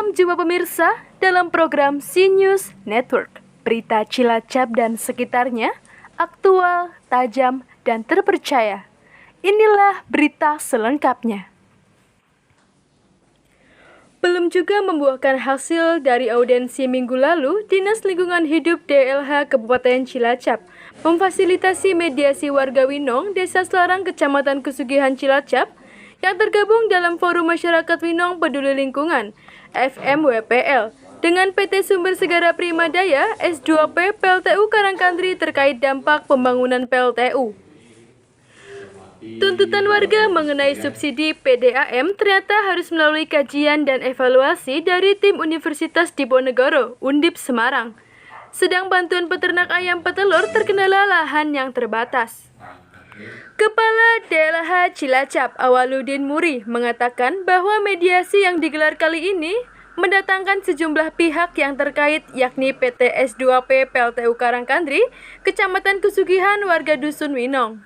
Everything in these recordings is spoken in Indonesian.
Salam jumpa pemirsa dalam program CNews Network. Berita Cilacap dan sekitarnya, aktual, tajam, dan terpercaya. Inilah berita selengkapnya. Belum juga membuahkan hasil dari audiensi minggu lalu, Dinas Lingkungan Hidup DLH Kabupaten Cilacap memfasilitasi mediasi warga Winong, Desa Selarang, Kecamatan Kesugihan Cilacap, yang tergabung dalam Forum Masyarakat Winong Peduli Lingkungan (FMWPL) dengan PT Sumber Segara Primadaya S2P PLTU Karangkandri terkait dampak pembangunan PLTU. Tuntutan warga mengenai subsidi PDAM ternyata harus melalui kajian dan evaluasi dari tim Universitas Diponegoro, Undip Semarang. Sedang bantuan peternak ayam petelur terkendala lahan yang terbatas. Kepala DLH Cilacap, Awaludin Muri, mengatakan bahwa mediasi yang digelar kali ini mendatangkan sejumlah pihak yang terkait, yakni PT S2P PLTU Karangkandri, Kecamatan Kesugihan, warga Dusun Winong.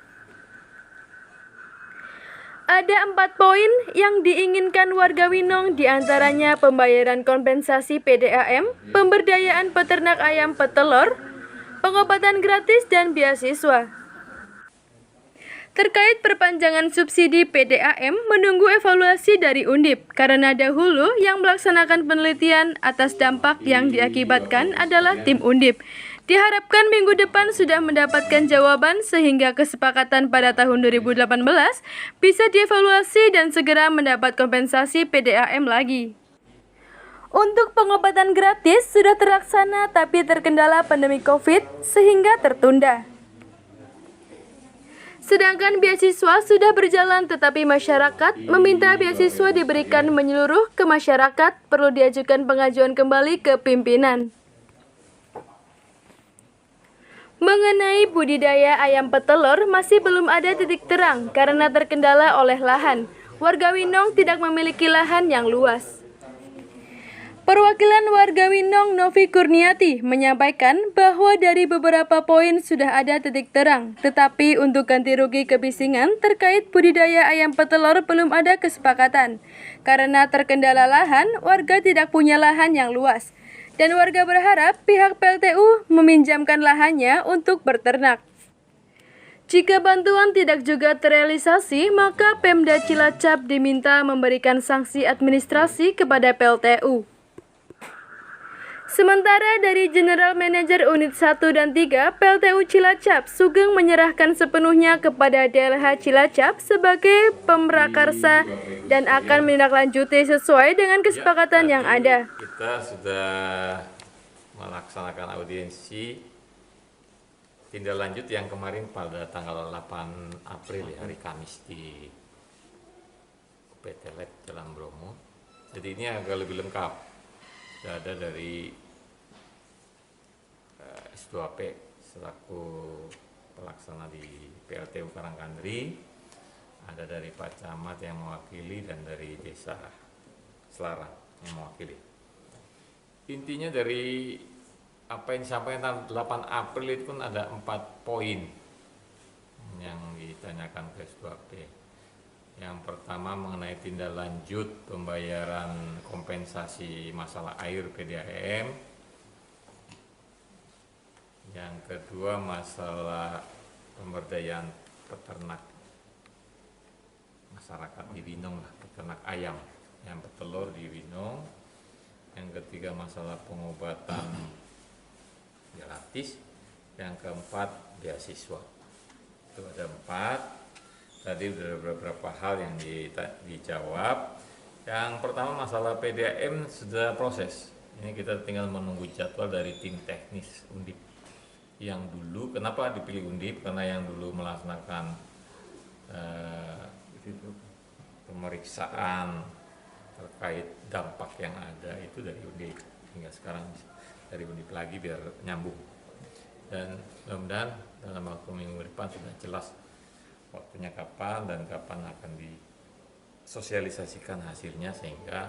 Ada 4 poin yang diinginkan warga Winong, diantaranya pembayaran kompensasi PDAM, pemberdayaan peternak ayam petelur, pengobatan gratis, dan beasiswa. Terkait perpanjangan subsidi PDAM, menunggu evaluasi dari Undip, karena dahulu yang melaksanakan penelitian atas dampak yang diakibatkan adalah tim Undip. Diharapkan minggu depan sudah mendapatkan jawaban sehingga kesepakatan pada tahun 2018 bisa dievaluasi dan segera mendapat kompensasi PDAM lagi. Untuk pengobatan gratis sudah terlaksana tapi terkendala pandemi COVID sehingga tertunda. Sedangkan beasiswa sudah berjalan tetapi masyarakat meminta beasiswa diberikan menyeluruh ke masyarakat, perlu diajukan pengajuan kembali ke pimpinan. Mengenai budidaya ayam petelur masih belum ada titik terang karena terkendala oleh lahan. Warga Winong tidak memiliki lahan yang luas. Perwakilan warga Winong, Novi Kurniati, menyampaikan bahwa dari beberapa poin sudah ada titik terang, tetapi untuk ganti rugi kebisingan terkait budidaya ayam petelur belum ada kesepakatan. Karena terkendala lahan, warga tidak punya lahan yang luas. Dan warga berharap pihak PLTU meminjamkan lahannya untuk berternak. Jika bantuan tidak juga terrealisasi, maka Pemda Cilacap diminta memberikan sanksi administrasi kepada PLTU. Sementara dari General Manager Unit 1 dan 3 PLTU Cilacap, Sugeng menyerahkan sepenuhnya kepada DLH Cilacap sebagai pemrakarsa dan akan menindaklanjuti sesuai dengan kesepakatan yang ada. Kita sudah melaksanakan audiensi tindak lanjut yang kemarin pada tanggal 8 April hari Kamis di PT Lab Jalan Bromo. Jadi ini agak lebih lengkap. Sudah ada dari S2P selaku pelaksana di PLTU Karangkandri, ada dari Pak Camat yang mewakili dan dari Desa Selarang yang mewakili. Intinya dari apa yang disampaikan tanggal 8 April itu pun ada 4 poin yang ditanyakan ke S2P. Yang pertama mengenai tindak lanjut pembayaran kompensasi masalah air PDAM. Yang kedua masalah pemberdayaan peternak masyarakat di Winong, peternak ayam yang petelur di Winong. Yang ketiga masalah pengobatan gratis. Yang keempat beasiswa. Itu ada 4. Tadi ada beberapa hal yang dijawab. Yang pertama masalah PDAM sudah proses. Ini kita tinggal menunggu jadwal dari tim teknis Undip. Yang dulu, kenapa dipilih Undip? Karena yang dulu melaksanakan pemeriksaan terkait dampak yang ada itu dari Undip. Hingga sekarang dari Undip lagi biar nyambung. Dan mudah-mudahan dalam waktu minggu depan sudah jelas waktunya kapan dan kapan akan disosialisasikan hasilnya sehingga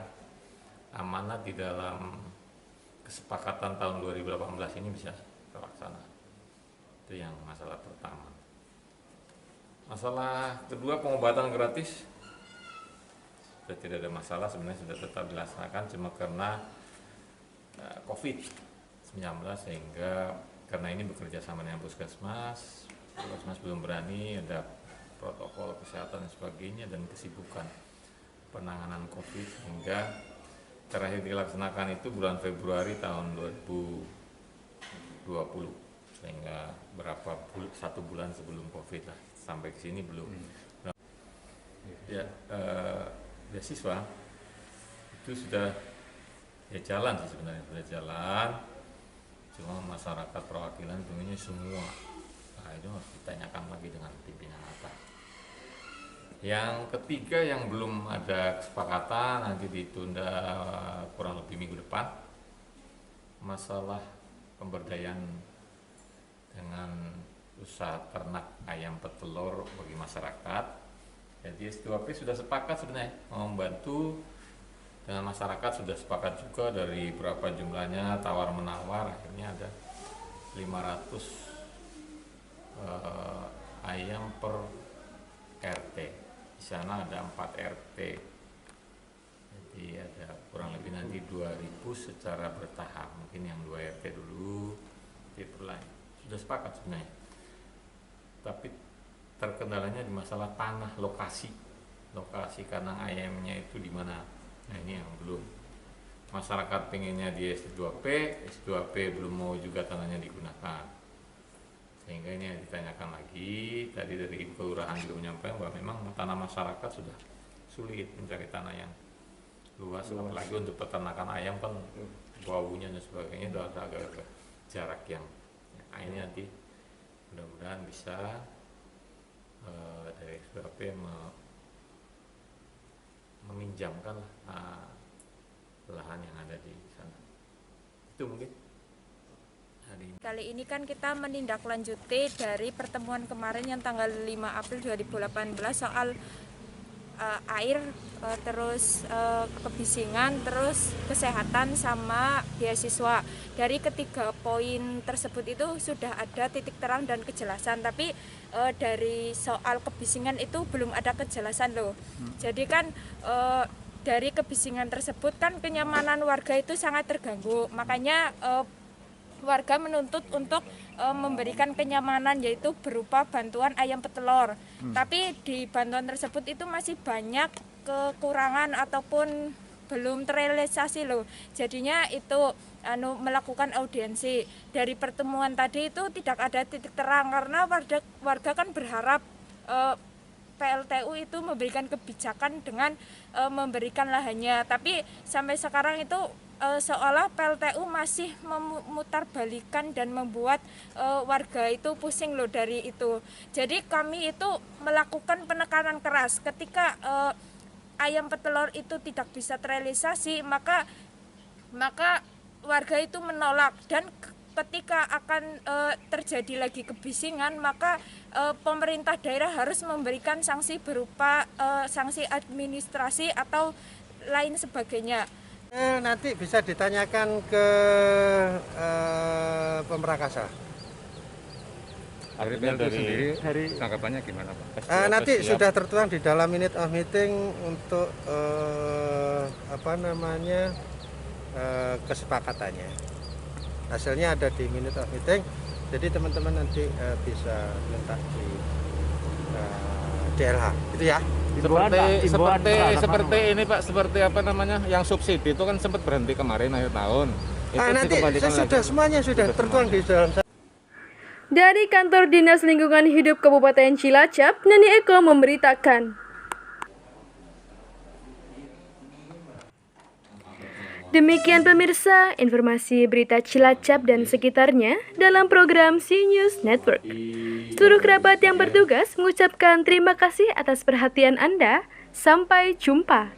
amanat di dalam kesepakatan tahun 2018 ini bisa terlaksana. Itu yang masalah pertama. Masalah kedua pengobatan gratis sudah tidak ada masalah, sebenarnya sudah tetap dilaksanakan, cuma karena COVID-19 sehingga karena ini bekerja sama dengan puskesmas belum berani, ada protokol kesehatan dan sebagainya dan kesibukan penanganan COVID sehingga terakhir dilaksanakan itu bulan Februari tahun 2020 sehingga satu bulan sebelum COVID lah, sampai ke sini belum. Ya, beasiswa itu sudah jalan sih sebenarnya, sudah jalan, cuma masyarakat perwakilan pengennya semua. Nah, itu harus ditanyakan lagi dengan pimpinan atas. Yang ketiga yang belum ada kesepakatan, nanti ditunda kurang lebih minggu depan, masalah pemberdayaan dengan usaha ternak ayam petelur bagi masyarakat. Jadi S2P sudah sepakat sebenarnya mau membantu dengan masyarakat, sudah sepakat juga dari berapa jumlahnya, tawar menawar, akhirnya ada 500 ayam per RT. Di sana ada 4 RT, jadi ada kurang lebih nanti 2000 secara bertahap, mungkin yang 2 RT dulu, itu lain. Sudah sepakat sebenarnya, tapi terkendalanya di masalah tanah, lokasi kandang ayamnya itu di mana. Nah, ini yang belum. Masyarakat pengennya di S2P belum mau juga tanahnya digunakan. Sehingga ini yang ditanyakan lagi. Tadi dari kelurahan juga menyampaikan bahwa memang tanah masyarakat sudah sulit mencari tanah yang luas, apalagi untuk peternakan ayam kan baunya dan sebagainya udah agak jarak yang ini nanti mudah-mudahan bisa dari S2P meminjamkan lahan yang ada di sana. Itu mungkin hari ini. Kali ini kan kita menindaklanjuti dari pertemuan kemarin yang tanggal 5 April 2018 soal air, terus kebisingan, terus kesehatan sama beasiswa. Dari ketiga poin tersebut itu sudah ada titik terang dan kejelasan, tapi dari soal kebisingan itu belum ada kejelasan loh. Jadi kan dari kebisingan tersebut kan kenyamanan warga itu sangat terganggu, makanya warga menuntut untuk memberikan kenyamanan, yaitu berupa bantuan ayam petelur. Tapi di bantuan tersebut itu masih banyak kekurangan ataupun belum terrealisasi loh. Jadinya itu melakukan audiensi. Dari pertemuan tadi itu tidak ada titik terang, karena warga kan berharap PLTU itu memberikan kebijakan dengan memberikan lahannya. Tapi sampai sekarang itu seolah PLTU masih memutarbalikan dan membuat warga itu pusing loh dari itu. Jadi kami itu melakukan penekanan keras ketika ayam petelur itu tidak bisa terrealisasi, maka warga itu menolak, dan ketika akan terjadi lagi kebisingan, maka pemerintah daerah harus memberikan sanksi berupa sanksi administrasi atau lain sebagainya. Nanti bisa ditanyakan ke Pemrakasa. Artinya dari tanggapannya gimana Pak? Nanti sudah tertuang di dalam minute of meeting untuk kesepakatannya. Hasilnya ada di minute of meeting, jadi teman-teman nanti bisa minta di DLH, itu ya. Seperti ini Pak, seperti apa namanya, yang subsidi itu kan sempat berhenti kemarin akhir tahun. Itu Nanti sudah semuanya sudah tertuang di dalam. Dari Kantor Dinas Lingkungan Hidup Kabupaten Cilacap, Neni Eko memberitakan. Demikian pemirsa, informasi berita Cilacap dan sekitarnya dalam program CNews Network. Seluruh kerabat yang bertugas mengucapkan terima kasih atas perhatian Anda. Sampai jumpa.